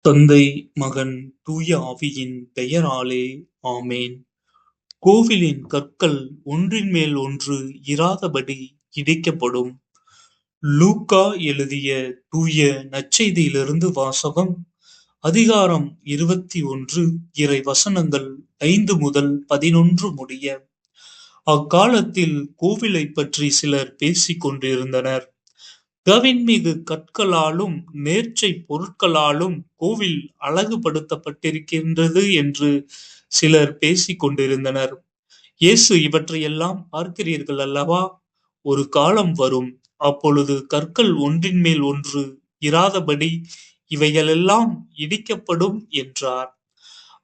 தந்தை, மகன், தூய ஆவியின் பெயராலே ஆமென். கோவிலின் கற்கள் ஒன்றின் மேல் ஒன்று இராதபடி இடிக்கப்படும். லூக்கா எழுதிய தூய நற்செய்தியிலிருந்து வாசகம். அதிகாரம் 21, இறை வசனங்கள் 5 முதல் 11 முடிய. அக்காலத்தில் கோவிலைப் பற்றி சிலர் பேசிக் கொண்டிருந்தனர். கவின்மிகு கற்களாலும் நேர்ச்சை பொருட்களாலும் கோவில் அழகுபடுத்தப்பட்டிருக்கின்றது என்று சிலர் பேசிக் கொண்டிருந்தனர். இயேசு, இவற்றையெல்லாம் பார்க்கிறீர்கள் அல்லவா? ஒரு காலம் வரும், அப்பொழுது கற்கள் ஒன்றின் மேல் ஒன்று இராதபடி இவைகளெல்லாம் இடிக்கப்படும் என்றார்.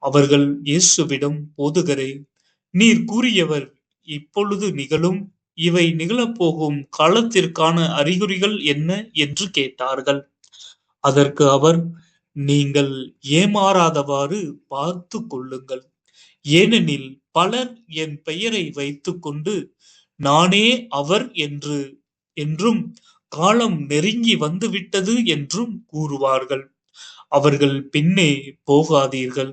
அவர்கள் இயேசுவிடம், போதகரே, நீர் கூறியவர் இப்பொழுது நிகழும், இவை நிகழப்போகும் காலத்திற்கான அறிகுறிகள் என்ன என்று கேட்டார்கள். அதற்கு அவர், நீங்கள் ஏமாறாதவாறு பார்த்து கொள்ளுங்கள். ஏனெனில் பலர் என் பெயரை வைத்துக் கொண்டு நானே அவர் என்றும் காலம் நெருங்கி வந்துவிட்டது என்றும் கூறுவார்கள். அவர்கள் பின்னே போகாதீர்கள்.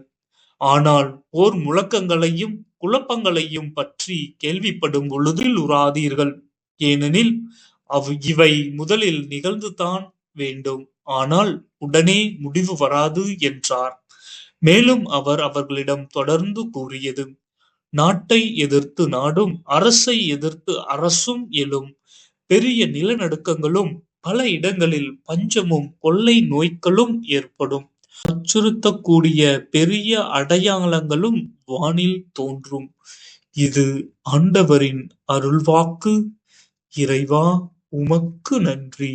ஆனால் போர் முழக்கங்களையும் குழப்பங்களையும் பற்றி கேள்விப்படும் பொழுது உறாதீர்கள். ஏனெனில் இவை முதலில் நிகழ்ந்துதான் வேண்டும், ஆனால் உடனே முடிவு வராது என்றார். மேலும் அவர் அவர்களிடம் தொடர்ந்து கூறியது, நாட்டை எதிர்த்து நாடும், அரசை எதிர்த்து அரசும் எழும். பெரிய நிலநடுக்கங்களும் பல இடங்களில் பஞ்சமும் கொள்ளை நோய்களும் ஏற்படும். அச்சுறுத்தக்கூடிய பெரிய அடையாளங்களும் வானில் தோன்றும். இது ஆண்டவரின் அருள்வாக்கு. இறைவா, உமக்கு நன்றி.